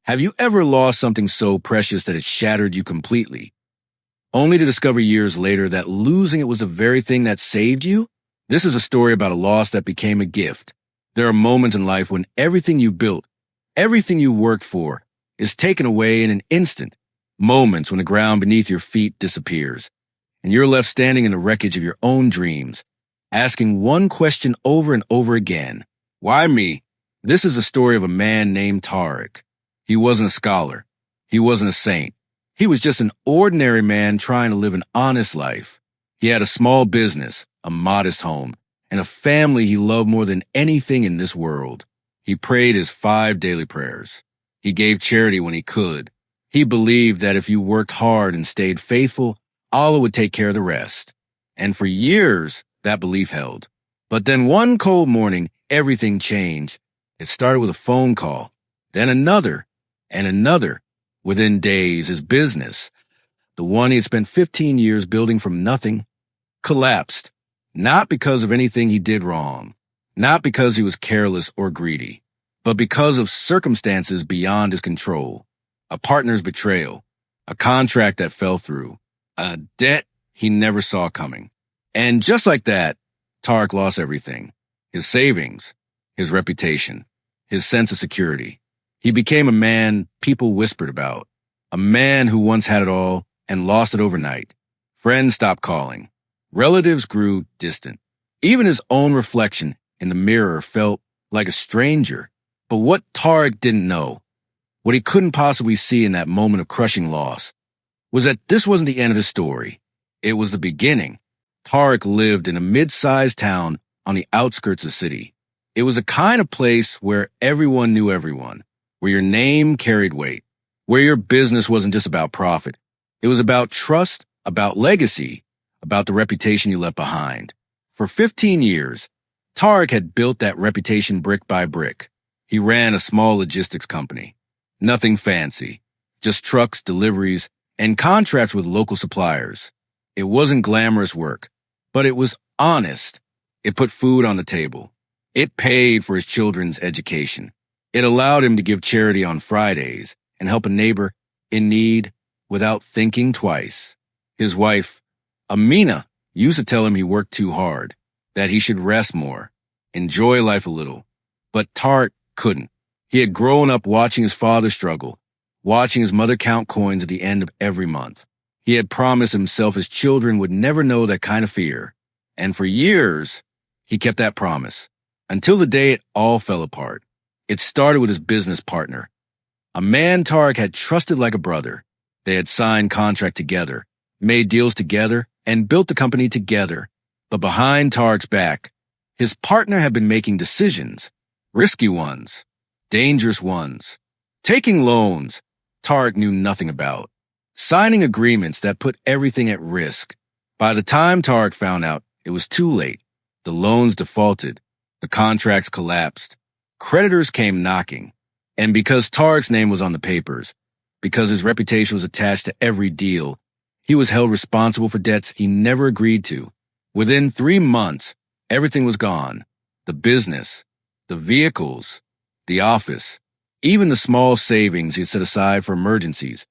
Have you ever lost something so precious that it shattered you completely, only to discover years later that losing it was the very thing that saved you? This is a story about a loss that became a gift. There are moments in life when everything you built, everything you worked for, is taken away in an instant. Moments when the ground beneath your feet disappears, and you're left standing in the wreckage of your own dreams, asking one question over and over again. Why me? This is a story of a man named Tariq. He wasn't a scholar. He wasn't a saint. He was just an ordinary man trying to live an honest life. He had a small business, a modest home, and a family he loved more than anything in this world. He prayed his 5 daily prayers. He gave charity when he could. He believed that if you worked hard and stayed faithful, Allah would take care of the rest. And for years, that belief held. But then one cold morning, everything changed. It started with a phone call, then another, and another. Within days, his business, the one he had spent 15 years building from nothing, collapsed. Not because of anything he did wrong, not because he was careless or greedy, but because of circumstances beyond his control. A partner's betrayal, a contract that fell through, a debt he never saw coming. And just like that, Tariq lost everything. His savings, his reputation, his sense of security. He became a man people whispered about, a man who once had it all and lost it overnight. Friends stopped calling. Relatives grew distant. Even his own reflection in the mirror felt like a stranger. But what Tariq didn't know, what he couldn't possibly see in that moment of crushing loss, was that this wasn't the end of his story. It was the beginning. Tariq lived in a mid-sized town on the outskirts of the city. It was a kind of place where everyone knew everyone, where your name carried weight, where your business wasn't just about profit. It was about trust, about legacy, about the reputation you left behind. For 15 years, Tariq had built that reputation brick by brick. He ran a small logistics company. Nothing fancy, just trucks, deliveries, and contracts with local suppliers. It wasn't glamorous work, but it was honest. It put food on the table. It paid for his children's education. It allowed him to give charity on Fridays and help a neighbor in need without thinking twice. His wife, Amina, used to tell him he worked too hard, that he should rest more, enjoy life a little. But Tariq couldn't. He had grown up watching his father struggle, watching his mother count coins at the end of every month. He had promised himself his children would never know that kind of fear. And for years, he kept that promise, until the day it all fell apart. It started with his business partner, a man Tariq had trusted like a brother. They had signed contract together, made deals together, and built the company together. But behind Tariq's back, his partner had been making decisions, risky ones, dangerous ones, taking loans Tariq knew nothing about, signing agreements that put everything at risk. By the time Tariq found out, it was too late. The loans defaulted. The contracts collapsed. Creditors came knocking. And because Tariq's name was on the papers, because his reputation was attached to every deal, he was held responsible for debts he never agreed to. Within 3 months, everything was gone. The business, the vehicles, the office, even the small savings he set aside for emergencies,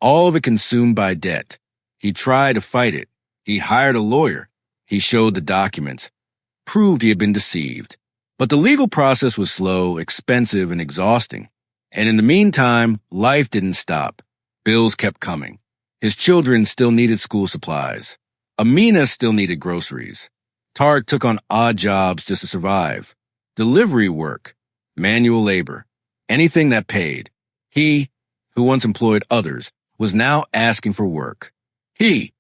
all of it consumed by debt. He tried to fight it. He hired a lawyer. He showed the documents, proved he had been deceived. But the legal process was slow, expensive, and exhausting. And in the meantime, life didn't stop. Bills kept coming. His children still needed school supplies. Amina still needed groceries. Tariq took on odd jobs just to survive. Delivery work, manual labor, anything that paid. He, who once employed others, was now asking for work. He,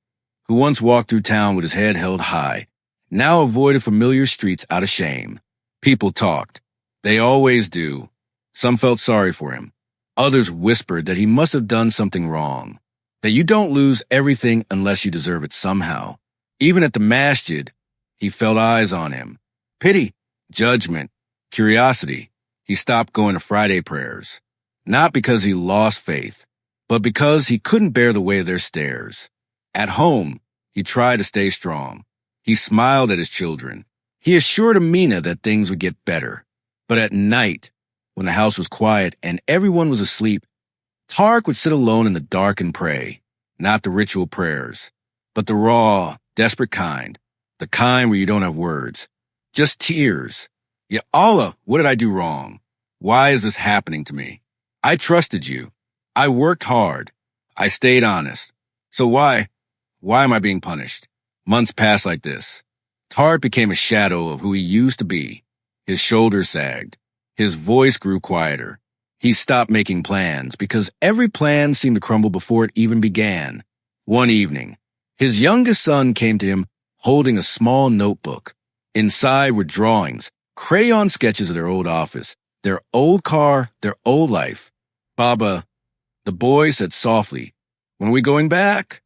who once walked through town with his head held high, now avoided familiar streets out of shame. People talked. They always do. Some felt sorry for him. Others whispered that he must have done something wrong, that you don't lose everything unless you deserve it somehow. Even at the masjid, he felt eyes on him. Pity, judgment, curiosity. He stopped going to Friday prayers, not because he lost faith, but because he couldn't bear the weight of their stares. At home, he tried to stay strong. He smiled at his children. He assured Amina that things would get better. But at night, when the house was quiet and everyone was asleep, Tariq would sit alone in the dark and pray, not the ritual prayers, but the raw, desperate kind, the kind where you don't have words, just tears. Ya Allah, what did I do wrong? Why is this happening to me? I trusted you. I worked hard. I stayed honest. So why am I being punished? Months passed like this. Tariq became a shadow of who he used to be. His shoulders sagged. His voice grew quieter. He stopped making plans because every plan seemed to crumble before it even began. One evening, his youngest son came to him holding a small notebook. Inside were drawings, crayon sketches of their old office, their old car, their old life. Baba, the boy said softly, "When are we going back?"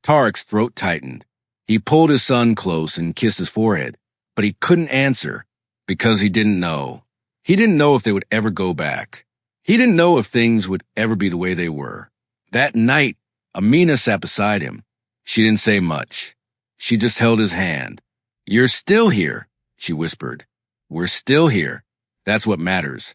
Tariq's throat tightened. He pulled his son close and kissed his forehead, but he couldn't answer because he didn't know. He didn't know if they would ever go back. He didn't know if things would ever be the way they were. That night, Amina sat beside him. She didn't say much. She just held his hand. "You're still here," she whispered. "We're still here. That's what matters."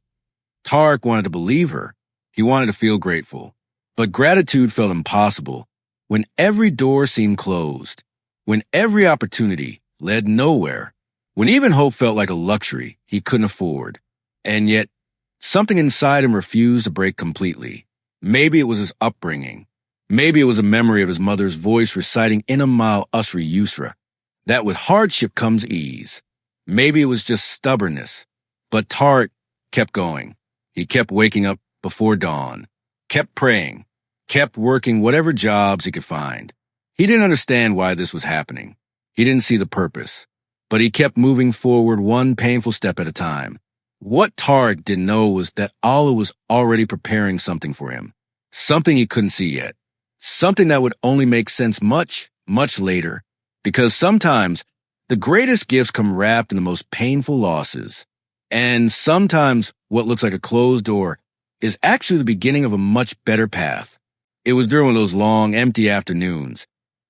Tariq wanted to believe her. He wanted to feel grateful. But gratitude felt impossible when every door seemed closed, when every opportunity led nowhere, when even hope felt like a luxury he couldn't afford. And yet, something inside him refused to break completely. Maybe it was his upbringing. Maybe it was a memory of his mother's voice reciting Inamal Usri Yusra, that with hardship comes ease. Maybe it was just stubbornness. But Tariq kept going. He kept waking up before dawn, kept praying, kept working whatever jobs he could find. He didn't understand why this was happening. He didn't see the purpose. But he kept moving forward one painful step at a time. What Tariq didn't know was that Allah was already preparing something for him. Something he couldn't see yet. Something that would only make sense much, much later. Because sometimes the greatest gifts come wrapped in the most painful losses. And sometimes what looks like a closed door is actually the beginning of a much better path. It was during those long, empty afternoons,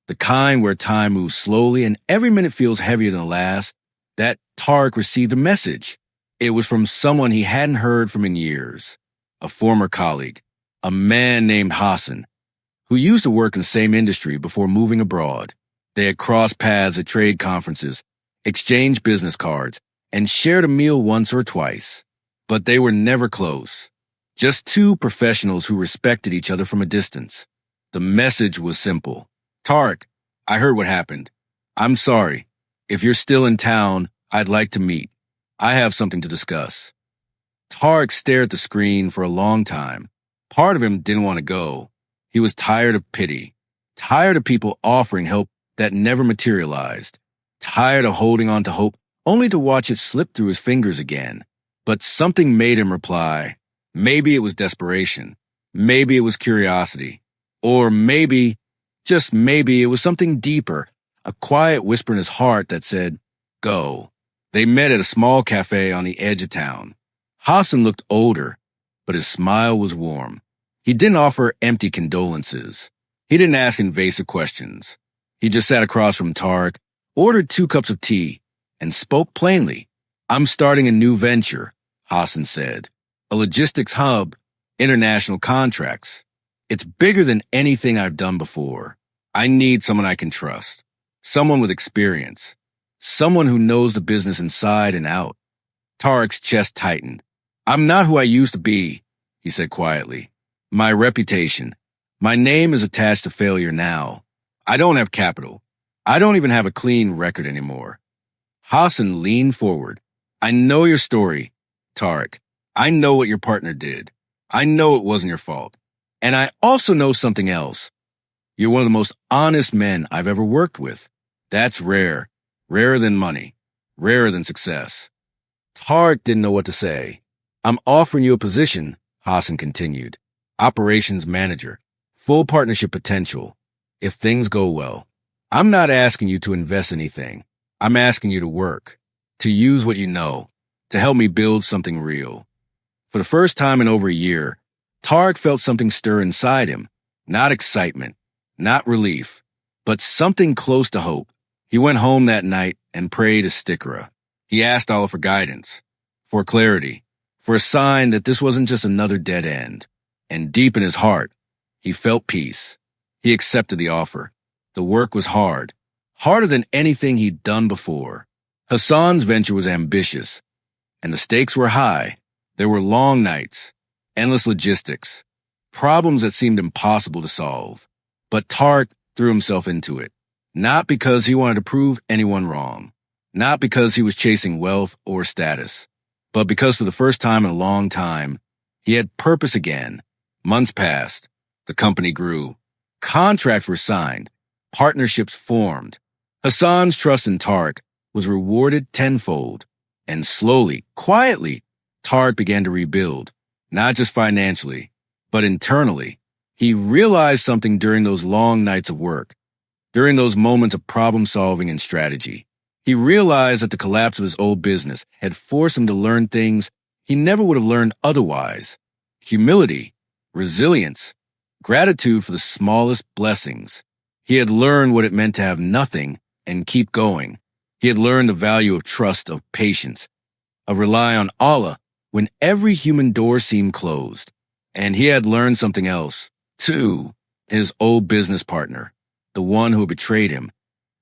the kind where time moves slowly and every minute feels heavier than the last, that Tariq received a message. It was from someone he hadn't heard from in years, a former colleague, a man named Hassan, who used to work in the same industry before moving abroad. They had crossed paths at trade conferences, exchanged business cards, and shared a meal once or twice. But they were never close. Just two professionals who respected each other from a distance. The message was simple. "Tariq, I heard what happened. I'm sorry. If you're still in town, I'd like to meet. I have something to discuss." Tariq stared at the screen for a long time. Part of him didn't want to go. He was tired of pity, tired of people offering help that never materialized, tired of holding on to hope only to watch it slip through his fingers again. But something made him reply. Maybe it was desperation. Maybe it was curiosity. Or maybe, just maybe, it was something deeper, a quiet whisper in his heart that said, "Go." They met at a small cafe on the edge of town. Hassan looked older, but his smile was warm. He didn't offer empty condolences. He didn't ask invasive questions. He just sat across from Tariq, ordered 2 cups of tea, and spoke plainly. "I'm starting a new venture," Hassan said. "A logistics hub, international contracts. It's bigger than anything I've done before. I need someone I can trust, someone with experience, someone who knows the business inside and out." Tariq's chest tightened. "I'm not who I used to be," he said quietly. "My reputation, my name is attached to failure now. I don't have capital. I don't even have a clean record anymore." Hassan leaned forward. "I know your story, Tariq. I know what your partner did. I know it wasn't your fault. And I also know something else. You're one of the most honest men I've ever worked with. That's rare. Rarer than money. Rarer than success." Tariq didn't know what to say. "I'm offering you a position," Hassan continued. "Operations manager. Full partnership potential. If things go well. I'm not asking you to invest anything. I'm asking you to work. To use what you know. To help me build something real." For the first time in over a year, Tariq felt something stir inside him. Not excitement. Not relief. But something close to hope. He went home that night and prayed istikhara. He asked Allah for guidance, for clarity, for a sign that this wasn't just another dead end. And deep in his heart, he felt peace. He accepted the offer. The work was hard, harder than anything he'd done before. Hassan's venture was ambitious, and the stakes were high. There were long nights, endless logistics, problems that seemed impossible to solve. But Tariq threw himself into it, not because he wanted to prove anyone wrong, not because he was chasing wealth or status, but because for the first time in a long time, he had purpose again. Months passed. The company grew. Contracts were signed. Partnerships formed. Hassan's trust in Tariq was rewarded tenfold. And slowly, quietly, Tariq began to rebuild, not just financially, but internally. He realized something during those long nights of work, during those moments of problem solving and strategy. He realized that the collapse of his old business had forced him to learn things he never would have learned otherwise. Humility, resilience, gratitude for the smallest blessings. He had learned what it meant to have nothing and keep going. He had learned the value of trust, of patience, of rely on Allah when every human door seemed closed. And he had learned something else, too. His old business partner, the one who had betrayed him,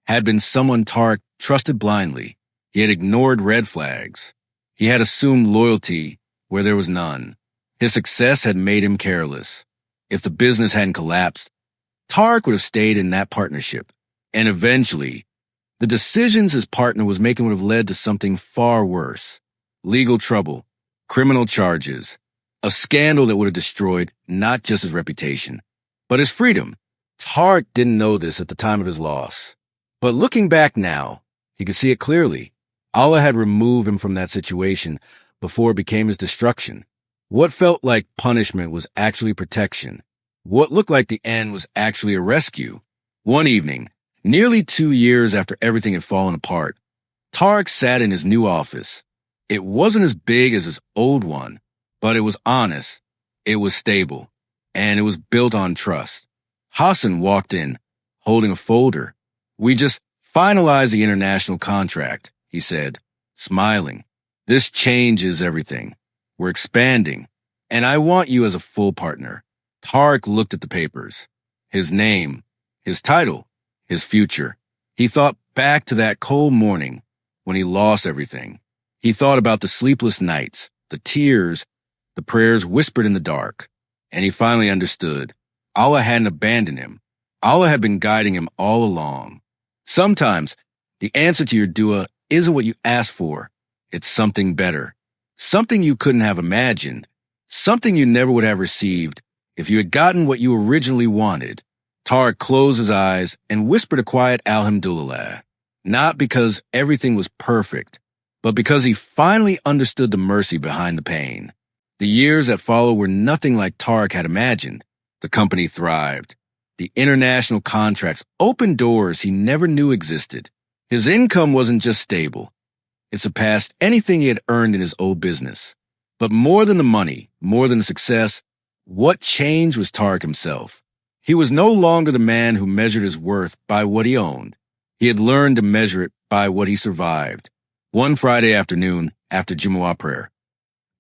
had been someone Tariq trusted blindly. He had ignored red flags. He had assumed loyalty where there was none. His success had made him careless. If the business hadn't collapsed, Tariq would have stayed in that partnership. And eventually, the decisions his partner was making would have led to something far worse. Legal trouble, criminal charges, a scandal that would have destroyed not just his reputation, but his freedom. Tariq didn't know this at the time of his loss. But looking back now, he could see it clearly. Allah had removed him from that situation before it became his destruction. What felt like punishment was actually protection. What looked like the end was actually a rescue. One evening, nearly 2 years after everything had fallen apart, Tariq sat in his new office. It wasn't as big as his old one, but it was honest, it was stable, and it was built on trust. Hassan walked in, holding a folder. "We just finalized the international contract," he said, smiling. "This changes everything. We're expanding, and I want you as a full partner." Tariq looked at the papers. His name, his title, his future. He thought back to that cold morning when he lost everything. He thought about the sleepless nights, the tears, the prayers whispered in the dark. And he finally understood. Allah hadn't abandoned him. Allah had been guiding him all along. Sometimes the answer to your dua isn't what you asked for. It's something better. Something you couldn't have imagined. Something you never would have received if you had gotten what you originally wanted. Tariq closed his eyes and whispered a quiet Alhamdulillah. Not because everything was perfect, but because he finally understood the mercy behind the pain. The years that followed were nothing like Tariq had imagined. The company thrived. The international contracts opened doors he never knew existed. His income wasn't just stable. It surpassed anything he had earned in his old business. But more than the money, more than the success, what changed was Tariq himself. He was no longer the man who measured his worth by what he owned. He had learned to measure it by what he survived. One Friday afternoon, after Jumu'ah prayer,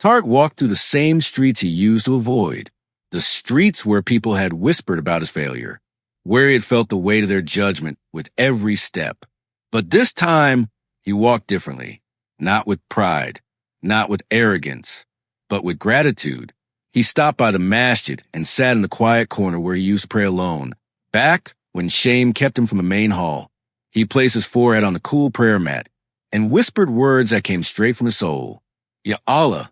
Tariq walked through the same streets he used to avoid. The streets where people had whispered about his failure, where he had felt the weight of their judgment with every step. But this time, he walked differently. Not with pride, not with arrogance, but with gratitude. He stopped by the masjid and sat in the quiet corner where he used to pray alone. Back when shame kept him from the main hall, he placed his forehead on the cool prayer mat and whispered words that came straight from his soul. "Ya Allah,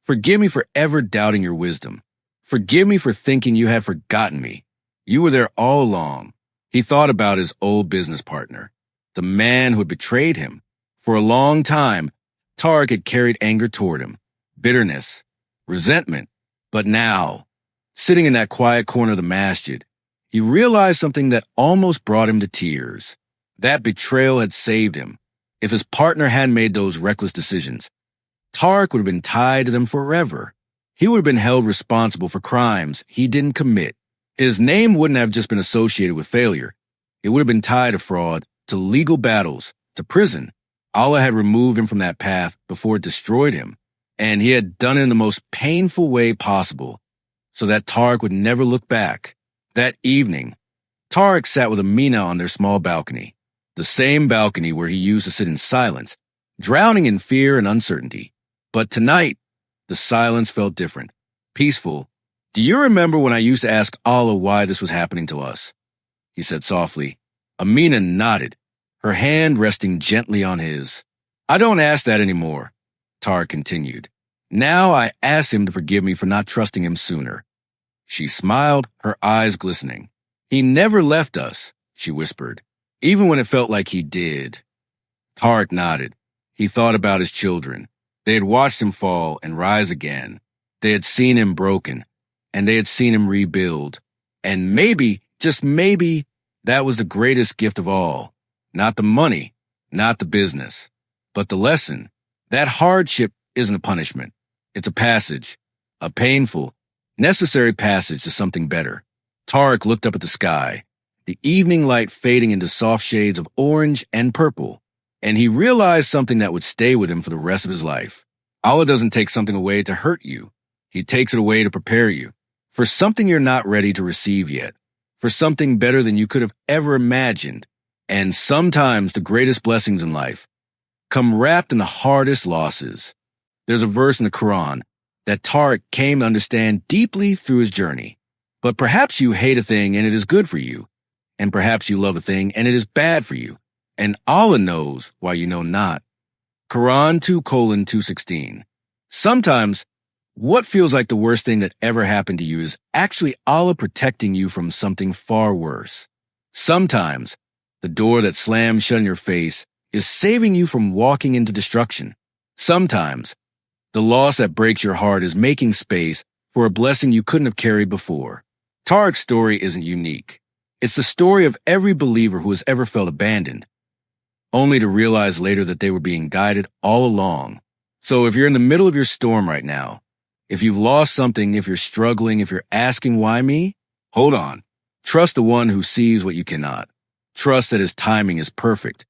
forgive me for ever doubting your wisdom. Forgive me for thinking you had forgotten me. You were there all along." He thought about his old business partner, the man who had betrayed him. For a long time, Tariq had carried anger toward him, bitterness, resentment. But now, sitting in that quiet corner of the masjid, he realized something that almost brought him to tears. That betrayal had saved him. If his partner hadn't made those reckless decisions, Tariq would have been tied to them forever. He would have been held responsible for crimes he didn't commit. His name wouldn't have just been associated with failure. It would have been tied to fraud, to legal battles, to prison. Allah had removed him from that path before it destroyed him, and he had done it in the most painful way possible, so that Tariq would never look back. That evening, Tariq sat with Amina on their small balcony, the same balcony where he used to sit in silence, drowning in fear and uncertainty. But tonight, the silence felt different, peaceful. "Do you remember when I used to ask Allah why this was happening to us?" he said softly. Amina nodded, her hand resting gently on his. "I don't ask that anymore," Tariq continued. "Now I ask him to forgive me for not trusting him sooner." She smiled, her eyes glistening. "He never left us," she whispered, "even when it felt like he did." Tariq nodded. He thought about his children. They had watched him fall and rise again. They had seen him broken, and they had seen him rebuild. And maybe, just maybe, that was the greatest gift of all. Not the money, not the business, but the lesson. That hardship isn't a punishment. It's a passage, a painful, necessary passage to something better. Tariq looked up at the sky, the evening light fading into soft shades of orange and purple, and he realized something that would stay with him for the rest of his life. Allah doesn't take something away to hurt you. He takes it away to prepare you for something you're not ready to receive yet, for something better than you could have ever imagined. And sometimes the greatest blessings in life come wrapped in the hardest losses. There's a verse in the Quran that Tariq came to understand deeply through his journey. But perhaps you hate a thing and it is good for you, and perhaps you love a thing and it is bad for you, and Allah knows why you know not. Quran 2:216. Sometimes what feels like the worst thing that ever happened to you is actually Allah protecting you from something far worse. Sometimes the door that slams shut in your face is saving you from walking into destruction. Sometimes the loss that breaks your heart is making space for a blessing you couldn't have carried before. Tariq's story isn't unique. It's the story of every believer who has ever felt abandoned, only to realize later that they were being guided all along. So if you're in the middle of your storm right now, if you've lost something, if you're struggling, if you're asking why me, hold on. Trust the one who sees what you cannot. Trust that his timing is perfect.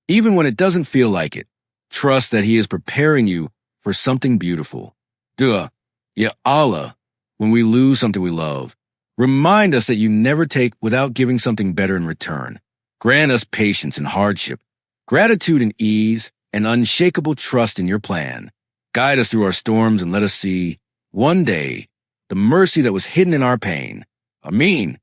Even when it doesn't feel like it, trust that he is preparing you for something beautiful. Dua, Ya Allah, when we lose something we love, remind us that you never take without giving something better in return. Grant us patience in hardship, gratitude in ease, and unshakable trust in your plan. Guide us through our storms and let us see, one day, the mercy that was hidden in our pain. Ameen.